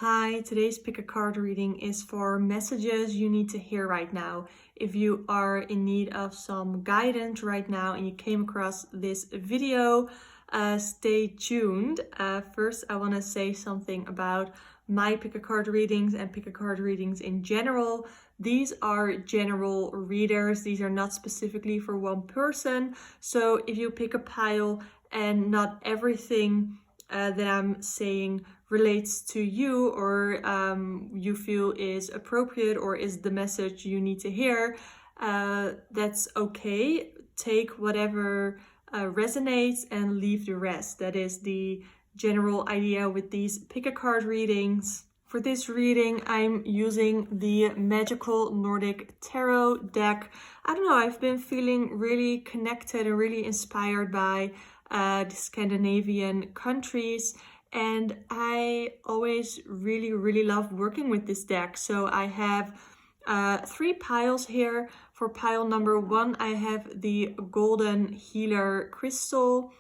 Hi, today's pick a card reading is for messages you need to hear right now. If you are in need of some guidance right now and you came across this video, stay tuned. First, I want to say something about my pick a card readings and pick a card readings in general. These are general readers. These are not specifically for one person. So if you pick a pile and not everything that I'm saying relates to you or you feel is appropriate or is the message you need to hear, that's okay. Take whatever resonates and leave the rest. That is the general idea with these pick a card readings. For this reading, I'm using the Magical Nordic Tarot deck. I don't know, I've been feeling really connected and really inspired by the Scandinavian countries, and I always really love working with this deck. So I have 3 piles here. For pile number 1, I have the Golden Healer Crystal.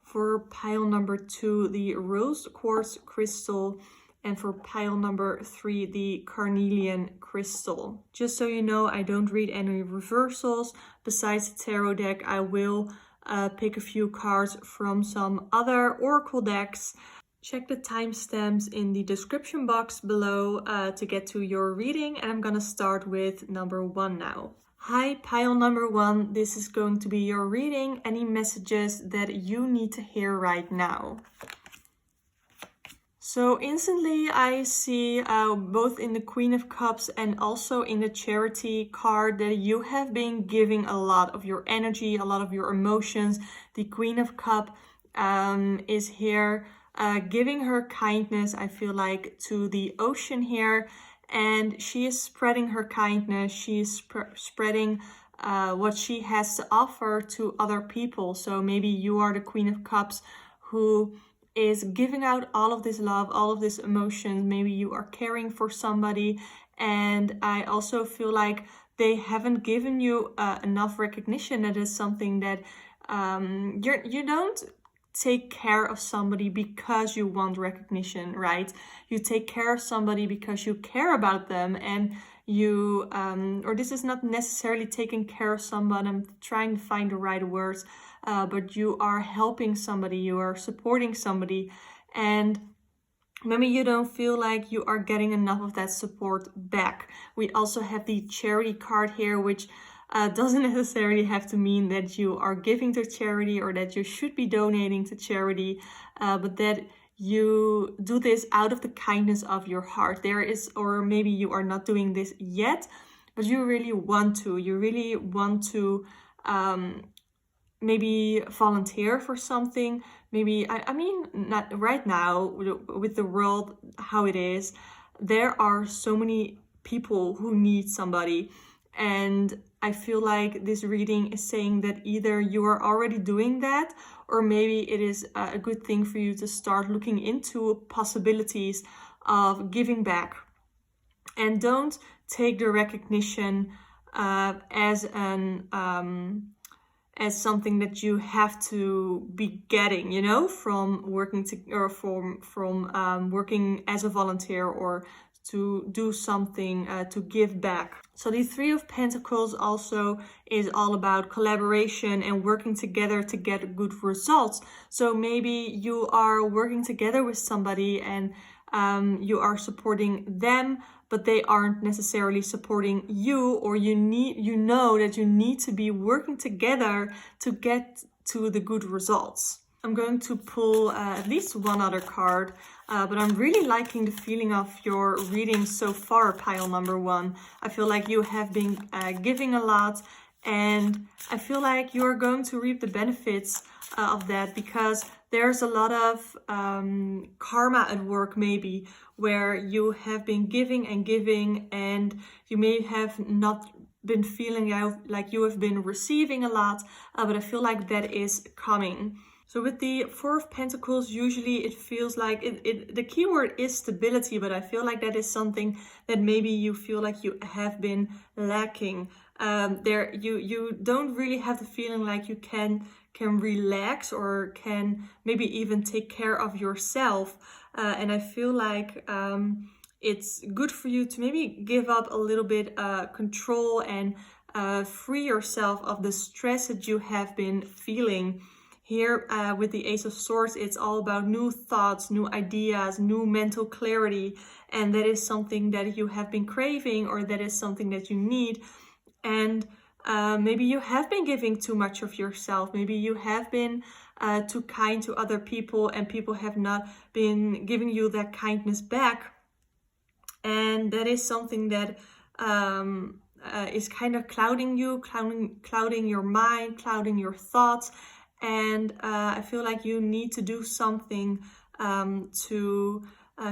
For pile number 2, the Rose Quartz Crystal. And for pile number 3, the Carnelian Crystal. Just so you know, I don't read any reversals. Besides the tarot deck, I will pick a few cards from some other oracle decks. Check the timestamps in the description box below to get to your reading. And I'm gonna start with number 1 now. Hi, pile number 1. This is going to be your reading. Any messages that you need to hear right now? So instantly I see both in the Queen of Cups and also in the Charity card that you have been giving a lot of your energy, a lot of your emotions. The Queen of Cups is here giving her kindness, I feel like, to the ocean here. And she is spreading her kindness. She is spreading what she has to offer to other people. So maybe you are the Queen of Cups who is giving out all of this love, all of this emotion. Maybe you are caring for somebody, and I also feel like they haven't given you enough recognition. That is something that you don't take care of somebody because you want recognition, right? You take care of somebody because you care about them, and you or this is not necessarily taking care of someone. I'm trying to find the right words. But you are helping somebody, you are supporting somebody, and maybe you don't feel like you are getting enough of that support back. We also have the Charity card here, which doesn't necessarily have to mean that you are giving to charity or that you should be donating to charity, but that you do this out of the kindness of your heart. There is, or maybe you are not doing this yet, but you really want to. You really want to maybe volunteer for something. Maybe, I mean, not right now with the world how it is, there are so many people who need somebody. And I feel like this reading is saying that either you are already doing that, or maybe it is a good thing for you to start looking into possibilities of giving back. And don't take the recognition as something that you have to be getting, you know, from working from working as a volunteer or to do something to give back. So the 3 of Pentacles also is all about collaboration and working together to get good results. So maybe you are working together with somebody and you are supporting them, but they aren't necessarily supporting you, or you know that you need to be working together to get to the good results. I'm going to pull at least one other card, but I'm really liking the feeling of your reading so far, pile number 1. I feel like you have been giving a lot, and I feel like you are going to reap the benefits of that, because there's a lot of karma at work, maybe, where you have been giving and giving, and you may have not been feeling like you have been receiving a lot, but I feel like that is coming. So with the 4 of Pentacles, usually it feels like the keyword is stability, but I feel like that is something that maybe you feel like you have been lacking. You don't really have the feeling like you can relax or can maybe even take care of yourself. and I feel like it's good for you to maybe give up a little bit control and free yourself of the stress that you have been feeling. Here with the Ace of Swords, it's all about new thoughts, new ideas, new mental clarity, and that is something that you have been craving, or that is something that you need. And maybe you have been giving too much of yourself. Maybe you have been too kind to other people, and people have not been giving you that kindness back. And that is something that is kind of clouding you, clouding your mind, clouding your thoughts. And I feel like you need to do something to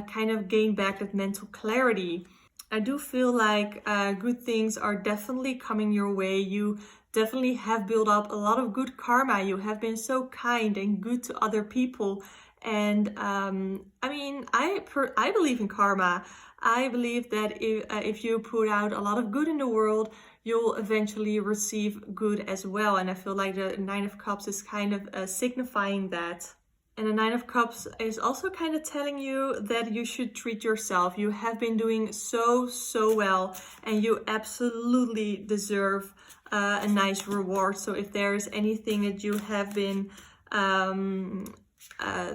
kind of gain back that mental clarity. I do feel like good things are definitely coming your way. You definitely have built up a lot of good karma. You have been so kind and good to other people. And I mean, I believe in karma. I believe that if you put out a lot of good in the world, you'll eventually receive good as well. And I feel like the Nine of Cups is kind of signifying that. And the Nine of Cups is also kind of telling you that you should treat yourself. You have been doing so well, and you absolutely deserve a nice reward. So if there's anything that you have been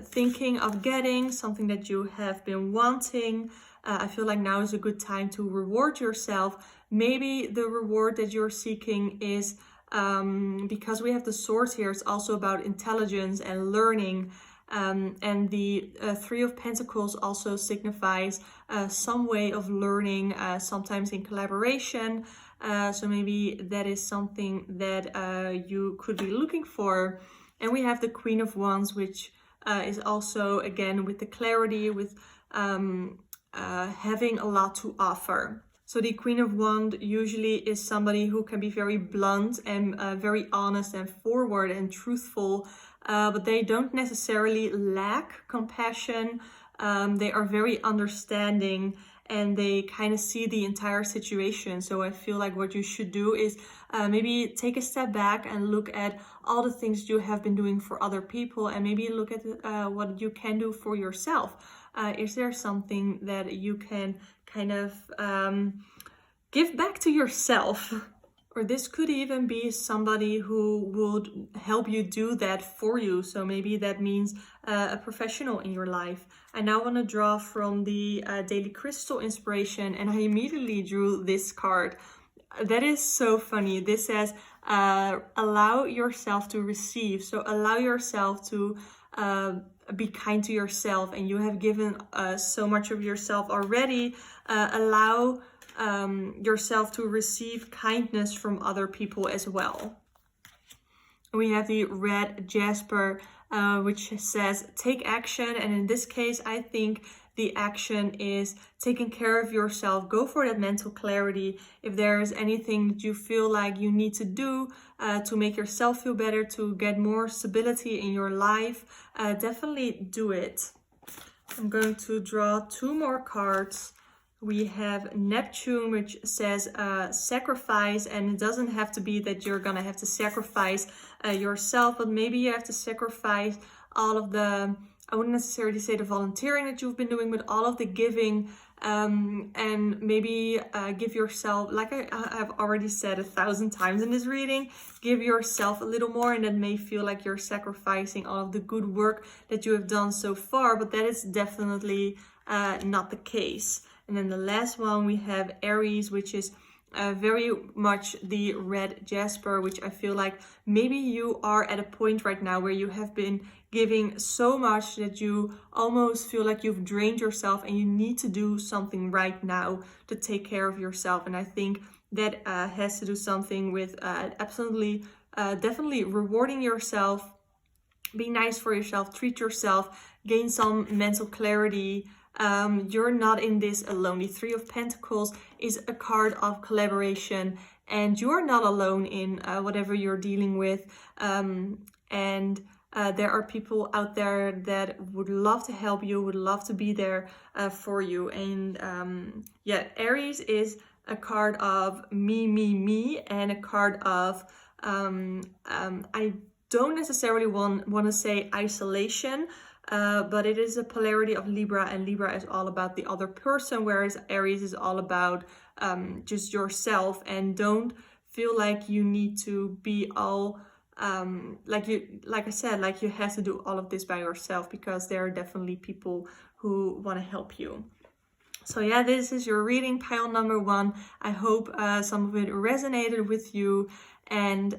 thinking of getting, something that you have been wanting, I feel like now is a good time to reward yourself. Maybe the reward that you're seeking is, because we have the swords here, it's also about intelligence and learning. And the Three of Pentacles also signifies some way of learning, sometimes in collaboration. So maybe that is something that you could be looking for. And we have the Queen of Wands, which is also, again, with the clarity, with having a lot to offer. So the Queen of Wands usually is somebody who can be very blunt and very honest and forward and truthful, but they don't necessarily lack compassion. They are very understanding, and they kind of see the entire situation. So I feel like what you should do is maybe take a step back and look at all the things you have been doing for other people, and maybe look at what you can do for yourself. Is there something that you can kind of give back to yourself? Or this could even be somebody who would help you do that for you. So maybe that means a professional in your life. I now want to draw from the Daily Crystal Inspiration, and I immediately drew this card. That is so funny. This says, allow yourself to receive. So allow yourself to be kind to yourself, and you have given so much of yourself already. Allow yourself to receive kindness from other people as well. We have the red jasper, which says take action, and in this case I think the action is taking care of yourself. Go for that mental clarity. If there's anything that you feel like you need to do to make yourself feel better, to get more stability in your life, definitely do it. I'm going to draw two more cards. We have Neptune, which says sacrifice, and it doesn't have to be that you're gonna have to sacrifice yourself, but maybe you have to sacrifice all of the, I wouldn't necessarily say the volunteering that you've been doing, but all of the giving, and maybe give yourself, like I've already said 1,000 times in this reading, give yourself a little more, and that may feel like you're sacrificing all of the good work that you have done so far, but that is definitely not the case. And then the last one, we have Aries, which is very much the red jasper, which I feel like maybe you are at a point right now where you have been giving so much that you almost feel like you've drained yourself, and you need to do something right now to take care of yourself. And I think that has to do something with absolutely, definitely rewarding yourself, be nice for yourself, treat yourself, gain some mental clarity. You're not in this alone. The Three of Pentacles is a card of collaboration, and you're not alone in whatever you're dealing with. And there are people out there that would love to help you, would love to be there for you. And yeah, Aries is a card of me, and a card of I don't necessarily want to say isolation. but it is a polarity of Libra, and Libra is all about the other person, whereas Aries is all about just yourself. And don't feel like you need to be all like I said, like you have to do all of this by yourself, because there are definitely people who want to help you. So yeah, this is your reading, pile number 1. I hope some of it resonated with you, and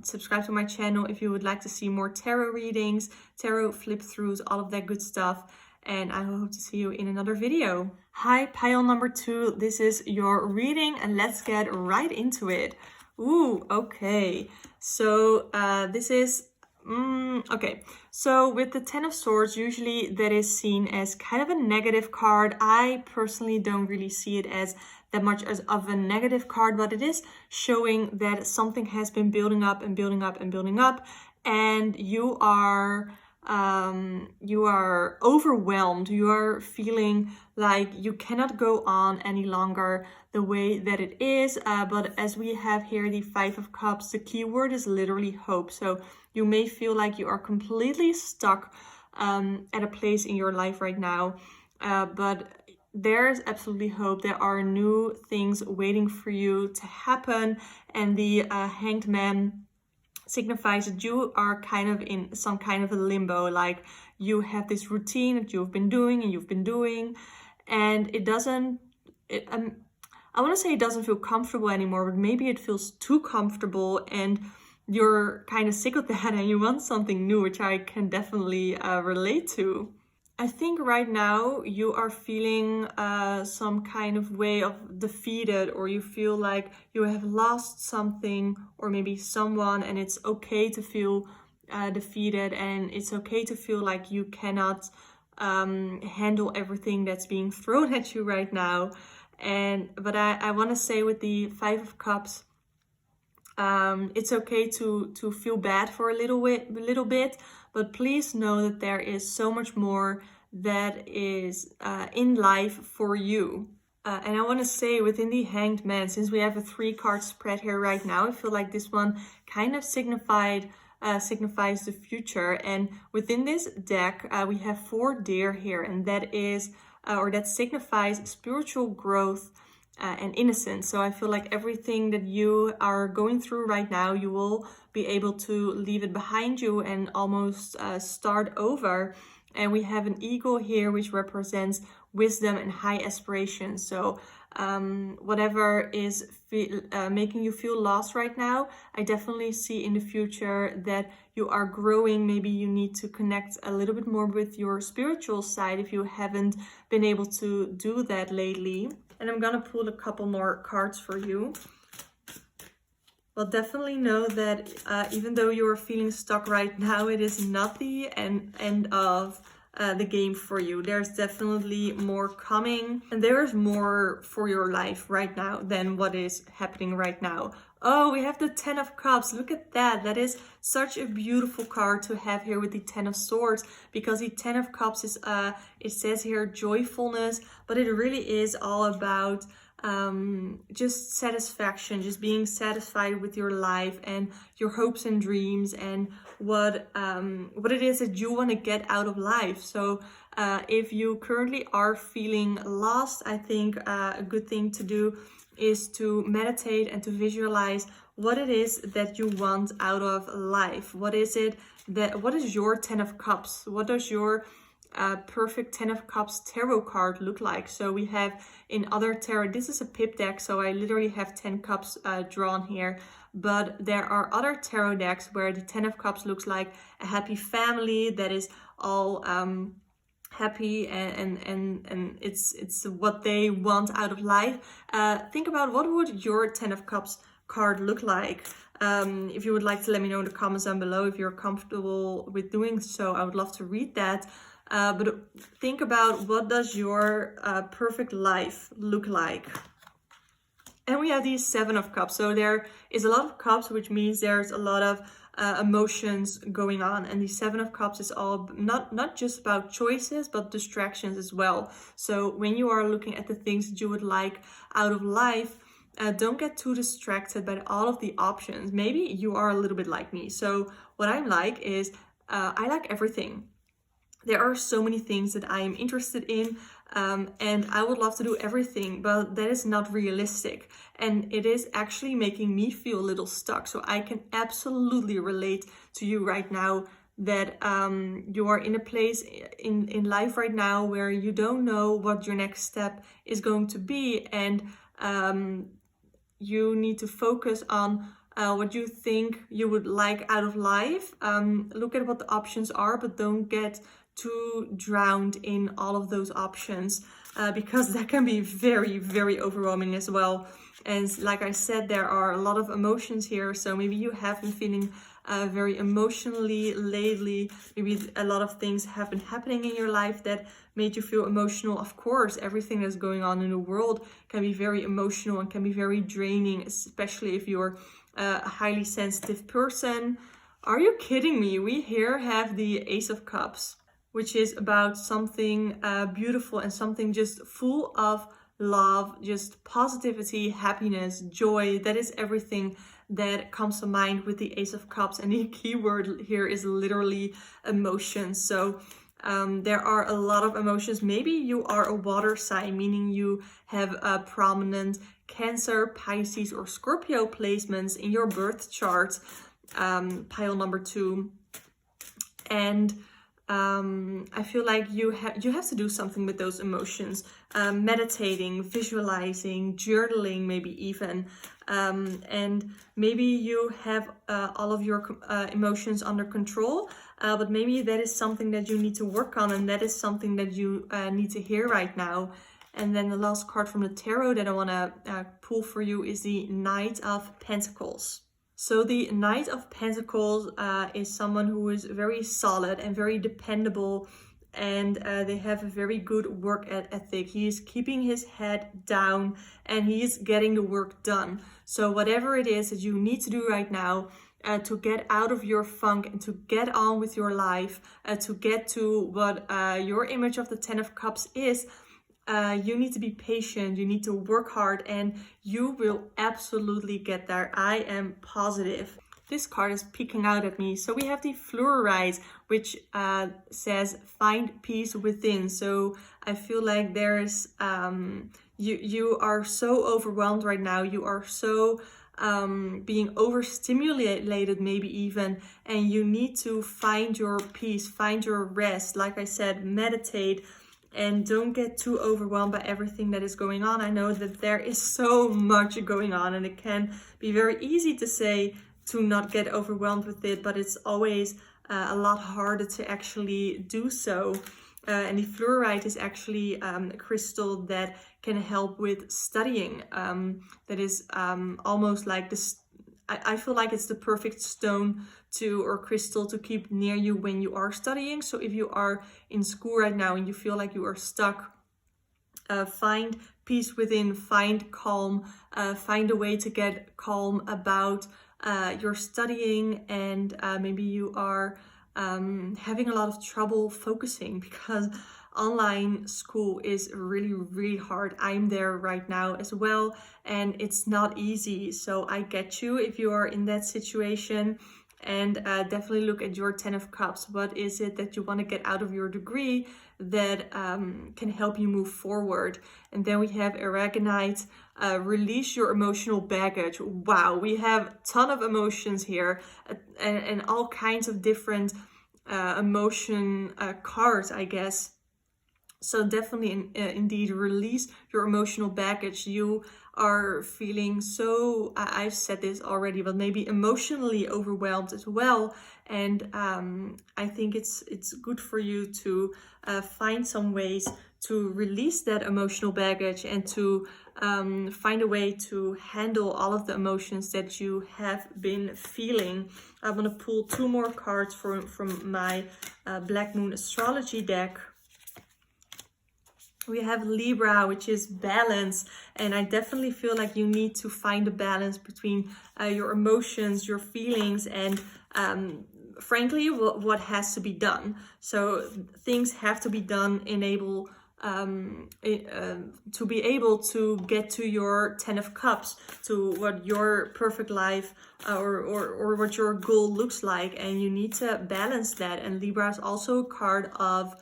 subscribe to my channel if you would like to see more tarot readings, tarot flip throughs, all of that good stuff. And I hope to see you in another video. Hi, pile number 2. This is your reading, and let's get right into it. Ooh, okay. So this is okay, so with the Ten of Swords, usually that is seen as kind of a negative card. I personally don't really see it as that much as of a negative card, but it is showing that something has been building up and building up and building up, and you are overwhelmed. You are feeling like you cannot go on any longer the way that it is. But as we have here the Five of Cups, the key word is literally hope. So you may feel like you are completely stuck at a place in your life right now, but there's absolutely hope. There are new things waiting for you to happen, and the Hanged Man signifies that you are kind of in some kind of a limbo. Like you have this routine that you've been doing and it doesn't, I want to say it doesn't feel comfortable anymore, but maybe it feels too comfortable and you're kind of sick of that and you want something new, which I can definitely relate to. I think right now you are feeling some kind of way of defeated, or you feel like you have lost something or maybe someone, and it's okay to feel defeated, and it's okay to feel like you cannot handle everything that's being thrown at you right now. But I want to say with the Five of Cups, it's okay to feel bad for a little bit, but please know that there is so much more that is in life for you. And I want to say within the Hanged Man, since we have a 3-card spread here right now, I feel like this one kind of signifies the future. And within this deck, we have 4 deer here, and that is, or that signifies spiritual growth and innocence. So I feel like everything that you are going through right now, you will be able to leave it behind you and almost start over. And we have an eagle here, which represents wisdom and high aspirations. So whatever is making you feel lost right now, I definitely see in the future that you are growing. Maybe you need to connect a little bit more with your spiritual side if you haven't been able to do that lately. And I'm gonna pull a couple more cards for you. Well, definitely know that even though you're feeling stuck right now, it is not the end of the game for you. There's definitely more coming, and there is more for your life right now than what is happening right now. Oh, we have the Ten of Cups. Look at that. That is such a beautiful card to have here with the Ten of Swords, because the Ten of Cups is, it says here joyfulness, but it really is all about just satisfaction, just being satisfied with your life and your hopes and dreams and what it is that you want to get out of life. So if you currently are feeling lost, I think a good thing to do is to meditate and to visualize what it is that you want out of life. What is your Ten of Cups? What does your perfect Ten of Cups tarot card look like? So we have in other tarot, this is a pip deck, so I literally have 10 cups drawn here, but there are other tarot decks where the Ten of Cups looks like a happy family that is all happy and it's what they want out of life. Think about what would your Ten of Cups card look like. If you would like to let me know in the comments down below if you're comfortable with doing so, I would love to read that. But think about, what does your perfect life look like? And we have the Seven of Cups. So there is a lot of cups, which means there's a lot of emotions going on. And the Seven of Cups is all not just about choices, but distractions as well. So when you are looking at the things that you would like out of life, don't get too distracted by all of the options. Maybe you are a little bit like me. So what I'm like is I like everything. There are so many things that I am interested in, and I would love to do everything, but that is not realistic. And it is actually making me feel a little stuck. So I can absolutely relate to you right now that you are in a place in life right now where you don't know what your next step is going to be. And you need to focus on what you think you would like out of life. Look at what the options are, but don't get too drowned in all of those options, because that can be very, very overwhelming as well. And like I said, there are a lot of emotions here. So maybe you have been feeling very emotionally lately. Maybe a lot of things have been happening in your life that made you feel emotional. Of course, everything that's going on in the world can be very emotional and can be very draining, especially if you're a highly sensitive person. Are you kidding me? We here have the Ace of Cups, which is about something beautiful and something just full of love, just positivity, happiness, joy. That is everything that comes to mind with the Ace of Cups. And the key word here is literally emotions. So there are a lot of emotions. Maybe you are a water sign, meaning you have a prominent Cancer, Pisces, or Scorpio placements in your birth chart, pile number 2. And I feel like you have to do something with those emotions, meditating, visualizing, journaling, maybe even, and maybe you have all of your emotions under control, but maybe that is something that you need to work on, and that is something that you need to hear right now. And then the last card from the tarot that I want to pull for you is the Knight of Pentacles. So the Knight of Pentacles is someone who is very solid and very dependable, and they have a very good work ethic. He is keeping his head down and he is getting the work done. So whatever it is that you need to do right now to get out of your funk and to get on with your life, to get to what your image of the Ten of Cups is, you need to be patient, you need to work hard, and you will absolutely get there. I am positive. This card is peeking out at me. So we have the Fluorite, which says find peace within. So I feel like there's you are so overwhelmed right now. You are so being overstimulated maybe even, and you need to find your peace, find your rest. Like I said, meditate. And don't get too overwhelmed by everything that is going on. I know that there is so much going on, and it can be very easy to say to not get overwhelmed with it, but it's always a lot harder to actually do so. And the Fluorite is actually a crystal that can help with studying. That is almost like this. I feel like it's the perfect stone or crystal to keep near you when you are studying. So if you are in school right now and you feel like you are stuck, find peace within, find calm, find a way to get calm about your studying. And maybe you are having a lot of trouble focusing because online school is really, really hard. I'm there right now as well, and it's not easy. So I get you if you are in that situation. And definitely look at your Ten of Cups. What is it that you want to get out of your degree that can help you move forward? And then we have Aragonite, release your emotional baggage. Wow, we have a ton of emotions here, and all kinds of different emotion cards, I guess. So definitely, indeed, release your emotional baggage. You are feeling so, I've said this already, but maybe emotionally overwhelmed as well. And I think it's good for you to find some ways to release that emotional baggage and to find a way to handle all of the emotions that you have been feeling. I'm going to pull 2 more cards from my Black Moon Astrology deck. We have Libra, which is balance, and I definitely feel like you need to find a balance between your emotions, your feelings, and frankly, what has to be done. So things have to be done, enable to be able to get to your 10 of Cups, to what your perfect life or what your goal looks like, and you need to balance that. And Libra is also a card of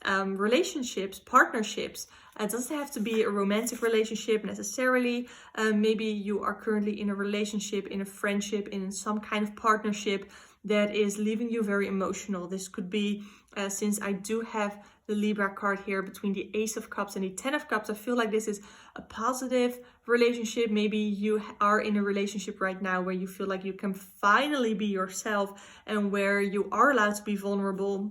relationships, partnerships. It doesn't have to be a romantic relationship necessarily. Maybe you are currently in a relationship, in a friendship, in some kind of partnership that is leaving you very emotional. This could be, since I do have the Libra card here between the Ace of Cups and the 10 of Cups, I feel like this is a positive relationship. Maybe you are in a relationship right now where you feel like you can finally be yourself and where you are allowed to be vulnerable.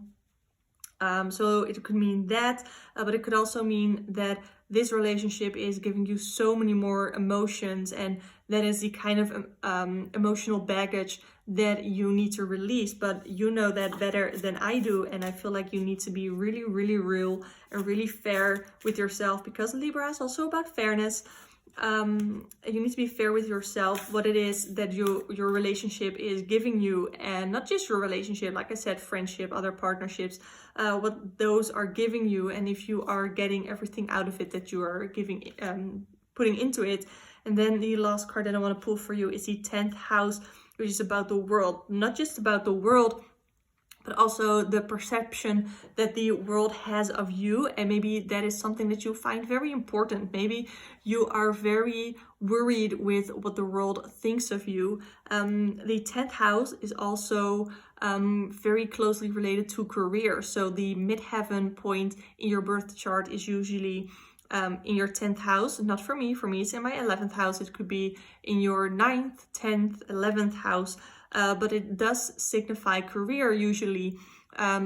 So it could mean that, but it could also mean that this relationship is giving you so many more emotions, and that is the kind of emotional baggage that you need to release. But you know that better than I do, and I feel like you need to be really, really real and really fair with yourself, because Libra is also about fairness. You need to be fair with yourself, what it is that your relationship is giving you, and not just your relationship, like I said, friendship, other partnerships, what those are giving you, and if you are getting everything out of it that you are giving, putting into it. And then the last card that I want to pull for you is the 10th house, which is about the world, not just about the world, but also the perception that the world has of you. And maybe that is something that you find very important. Maybe you are very worried with what the world thinks of you. The 10th house is also very closely related to career. So the midheaven point in your birth chart is usually in your 10th house. Not for me it's in my 11th house. It could be in your 9th, 10th, 11th house. But it does signify career usually.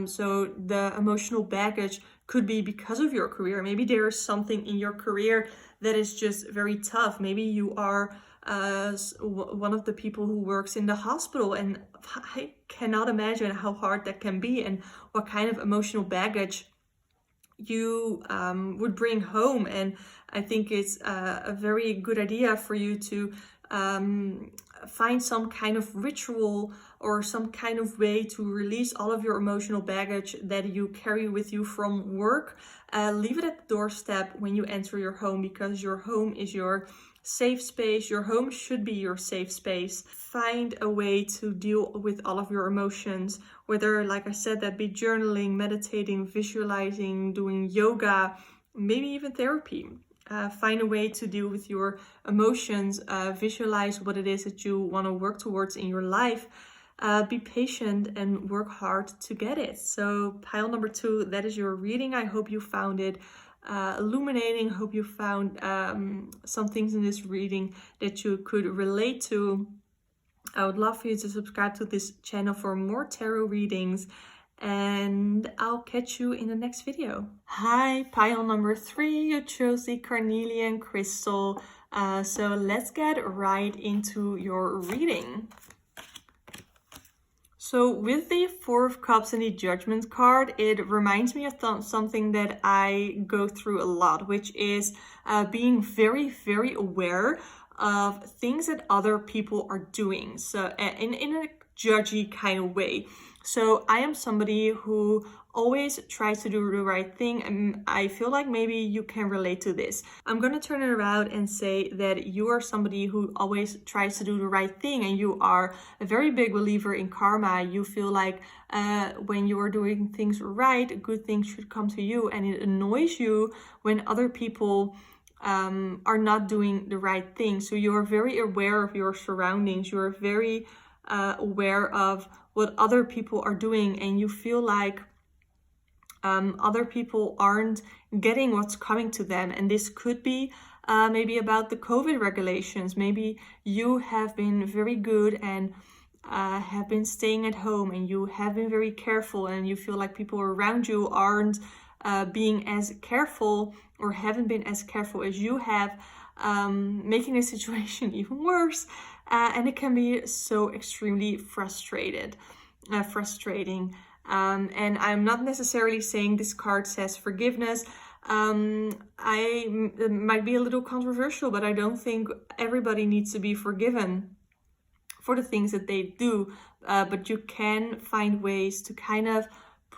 So the emotional baggage could be because of your career. Maybe there is something in your career that is just very tough. Maybe you are one of the people who works in the hospital, and I cannot imagine how hard that can be and what kind of emotional baggage you would bring home. And I think it's a very good idea for you to find some kind of ritual or some kind of way to release all of your emotional baggage that you carry with you from work. Leave it at the doorstep when you enter your home, because your home is your safe space. Your home should be your safe space. Find a way to deal with all of your emotions, whether, like I said, that be journaling, meditating, visualizing, doing yoga, maybe even therapy. Find a way to deal with your emotions. Visualize what it is that you want to work towards in your life. Be patient and work hard to get it. So pile number 2, that is your reading. I hope you found it illuminating. Hope you found some things in this reading that you could relate to. I would love for you to subscribe to this channel for more tarot readings, and I'll catch you in the next video. Hi, pile number 3, you chose the carnelian crystal. So let's get right into your reading. So with the 4 of Cups and the Judgment card, it reminds me of something that I go through a lot, which is being very, very aware of things that other people are doing. So in a judgy kind of way. So I am somebody who always tries to do the right thing, and I feel like maybe you can relate to this. I'm going to turn it around and say that you are somebody who always tries to do the right thing, and you are a very big believer in karma. You feel like when you are doing things right, good things should come to you, and it annoys you when other people are not doing the right thing. So you are very aware of your surroundings. You are very aware of what other people are doing, and you feel like other people aren't getting what's coming to them. And this could be maybe about the COVID regulations. Maybe you have been very good and have been staying at home, and you have been very careful, and you feel like people around you aren't being as careful or haven't been as careful as you have, making the situation even worse. And it can be so extremely frustrating. And I'm not necessarily saying this card says forgiveness. It might be a little controversial, but I don't think everybody needs to be forgiven for the things that they do. But you can find ways to kind of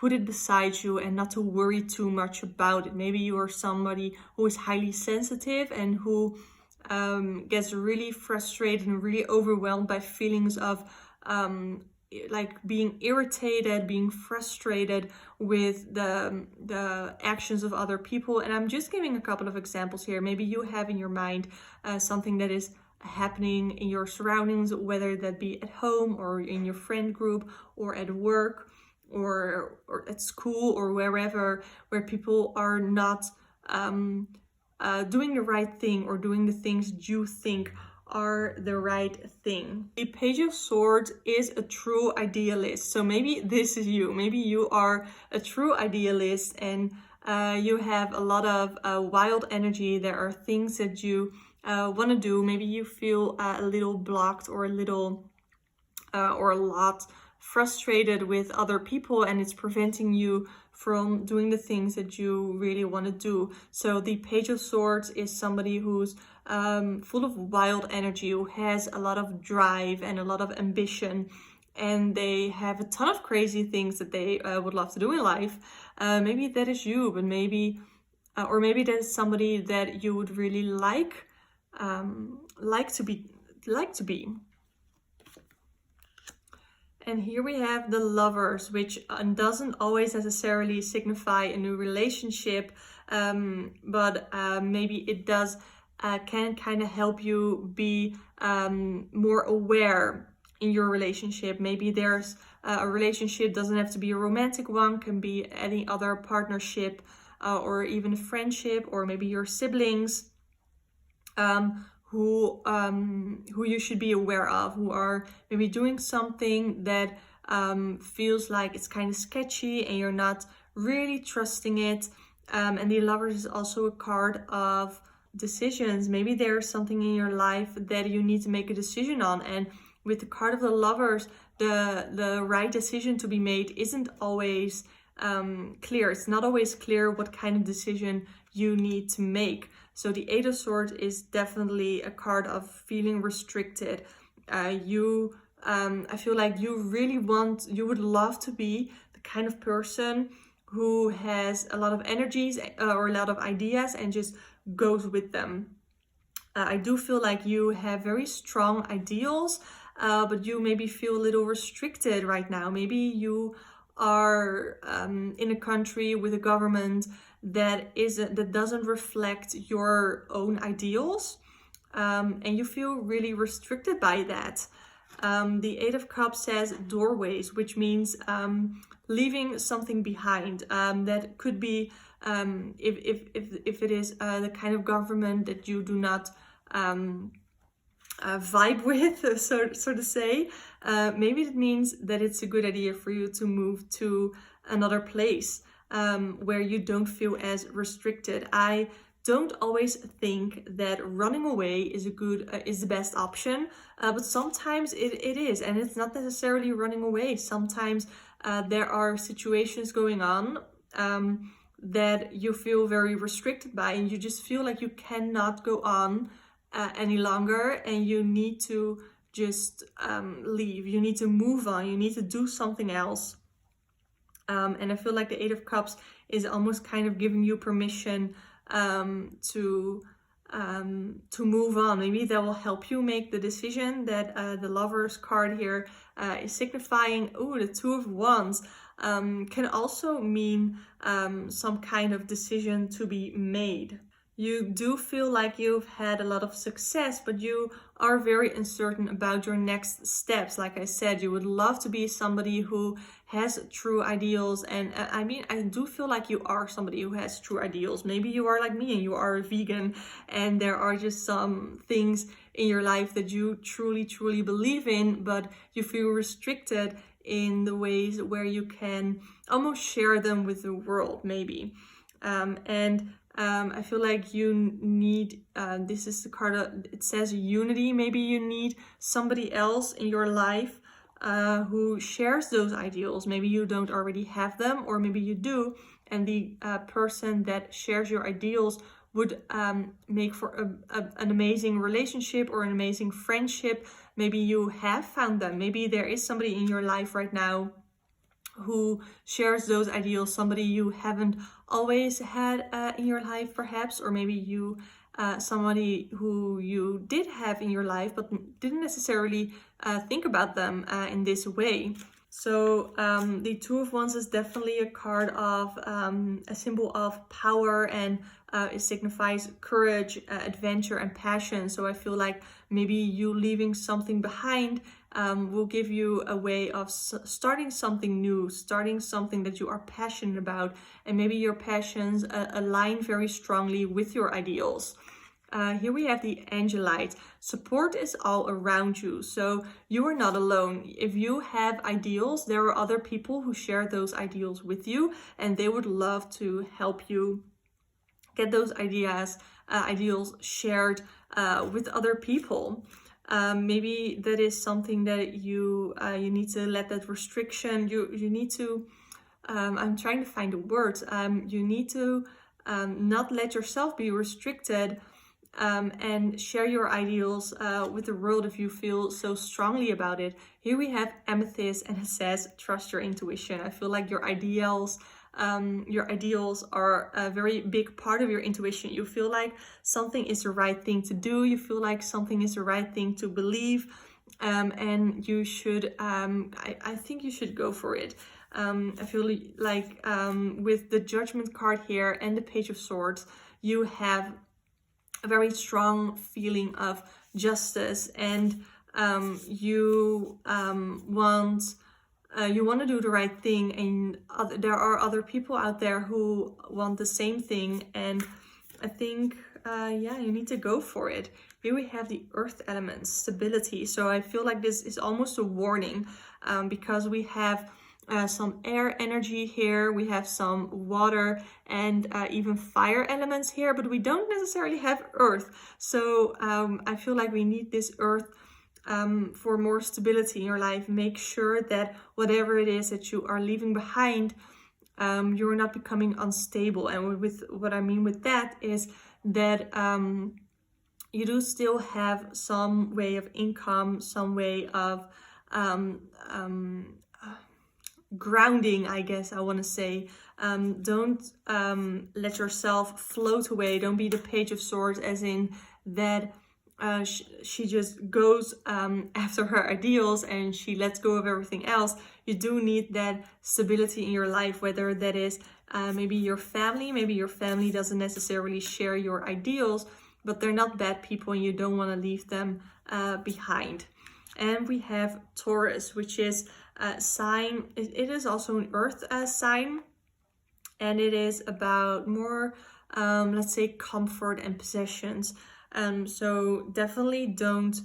put it beside you and not to worry too much about it. Maybe you are somebody who is highly sensitive and who gets really frustrated and really overwhelmed by feelings of like being irritated, being frustrated with the actions of other people. And I'm just giving a couple of examples here. Maybe you have in your mind something that is happening in your surroundings, whether that be at home or in your friend group or at work or at school or wherever, where people are not doing the right thing or doing the things you think are the right thing. The Page of Swords is a true idealist. So maybe this is you. Maybe you are a true idealist and you have a lot of wild energy. There are things that you want to do. Maybe you feel a little blocked or a little or a lot frustrated with other people, and it's preventing you from doing the things that you really want to do. So the Page of Swords is somebody who's full of wild energy, who has a lot of drive and a lot of ambition, and they have a ton of crazy things that they would love to do in life. Maybe that is you, but maybe or maybe there's somebody that you would really like to be. And here we have the Lovers, which doesn't always necessarily signify a new relationship, but maybe it does can kind of help you be more aware in your relationship. Maybe there's a relationship, doesn't have to be a romantic one, can be any other partnership or even a friendship, or maybe your siblings who you should be aware of, who are maybe doing something that feels like it's kind of sketchy and you're not really trusting it. And the Lovers is also a card of decisions. Maybe there's something in your life that you need to make a decision on, and with the card of the Lovers, the right decision to be made isn't always clear. It's not always clear what kind of decision you need to make. So the Eight of Swords is definitely a card of feeling restricted. I feel like you would love to be the kind of person who has a lot of energies or a lot of ideas and just goes with them. I do feel like you have very strong ideals, but you maybe feel a little restricted right now. Maybe you are in a country with a government that doesn't reflect your own ideals, and you feel really restricted by that. The Eight of Cups says doorways, which means leaving something behind. That could be if it is the kind of government that you do not vibe with, so to say. Maybe it means that it's a good idea for you to move to another place where you don't feel as restricted. I don't always think that running away is the best option, but sometimes it is, and it's not necessarily running away. Sometimes there are situations going on that you feel very restricted by, and you just feel like you cannot go on any longer, and you need to just leave. You need to move on. You need to do something else. And I feel like the Eight of Cups is almost kind of giving you permission to move on. Maybe that will help you make the decision that the Lovers card here is signifying. Oh, the Two of Wands can also mean some kind of decision to be made. You do feel like you've had a lot of success, but you are very uncertain about your next steps. Like I said, you would love to be somebody who has true ideals. And I mean, I do feel like you are somebody who has true ideals. Maybe you are like me and you are a vegan, and there are just some things in your life that you truly, truly believe in, but you feel restricted in the ways where you can almost share them with the world, maybe. I feel like you need, this is the card, it says unity. Maybe you need somebody else in your life who shares those ideals. Maybe you don't already have them, or maybe you do, and the person that shares your ideals would make for an amazing relationship or an amazing friendship. Maybe you have found them. Maybe there is somebody in your life right now who shares those ideals, somebody you haven't always had in your life perhaps, or maybe you somebody who you did have in your life but didn't necessarily think about them in this way. So the Two of Wands is definitely a card of a symbol of power, and it signifies courage, adventure, and passion. So I feel like maybe you leaving something behind will give you a way of starting something new, starting something that you are passionate about, and maybe your passions align very strongly with your ideals. Here we have the Angelite. Support is all around you, so you are not alone. If you have ideals, there are other people who share those ideals with you, and they would love to help you get those ideals shared with other people. Maybe that is something that you need to let that restriction. You need to. I'm trying to find a word. You need to not let yourself be restricted. And share your ideals with the world if you feel so strongly about it. Here we have Amethyst, and it says trust your intuition. I feel like your ideals are a very big part of your intuition. You feel like something is the right thing to do. You feel like something is the right thing to believe, and you should. I think you should go for it. I feel like with the Judgment card here and the Page of Swords, you have a very strong feeling of justice, and you want to do the right thing, and there are other people out there who want the same thing, and I think you need to go for it. Here we have the earth element, stability. So I feel like this is almost a warning because we have some air energy here, we have some water and even fire elements here, but we don't necessarily have earth. So I feel like we need this earth for more stability in your life. Make sure that whatever it is that you are leaving behind, you're not becoming unstable. And with what I mean with that is that you do still have some way of income, some way of grounding, I guess I want to say. Don't let yourself float away. Don't be the Page of Swords, as in that she just goes after her ideals and she lets go of everything else. You do need that stability in your life, whether that is maybe your family doesn't necessarily share your ideals, but they're not bad people and you don't want to leave them behind. And we have Taurus, which is a sign. It is also an earth sign, and it is about more, let's say, comfort and possessions. So definitely don't.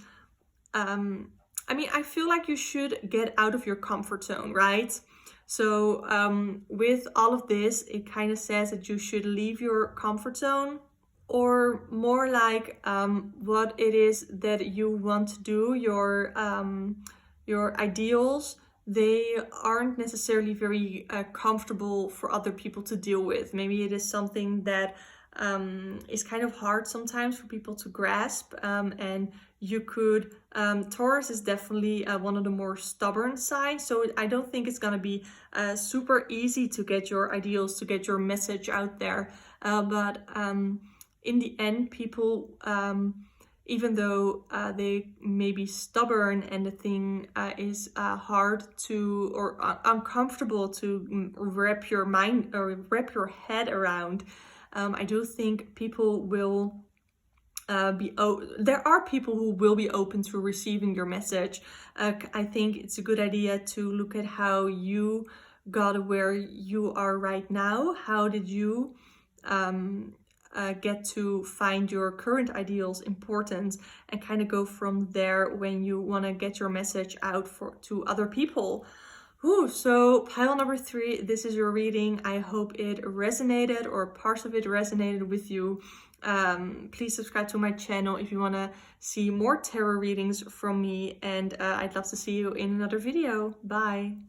I feel like you should get out of your comfort zone, right? So with all of this, it kind of says that you should leave your comfort zone, or more like what it is that you want to do, your ideals. They aren't necessarily very comfortable for other people to deal with. Maybe it is something that is kind of hard sometimes for people to grasp, and you could Taurus is definitely one of the more stubborn signs, so I don't think it's gonna be super easy to get your ideals, to get your message out there, but in the end, people, even though they may be stubborn and the thing is hard to, or uncomfortable to wrap your mind or wrap your head around, I do think people will there are people who will be open to receiving your message. I think it's a good idea to look at how you got where you are right now. How did you get to find your current ideals important, and kind of go from there when you want to get your message out to other people. Ooh, so pile number 3, this is your reading. I hope it resonated, or parts of it resonated with you. Please subscribe to my channel if you want to see more tarot readings from me, and I'd love to see you in another video. Bye.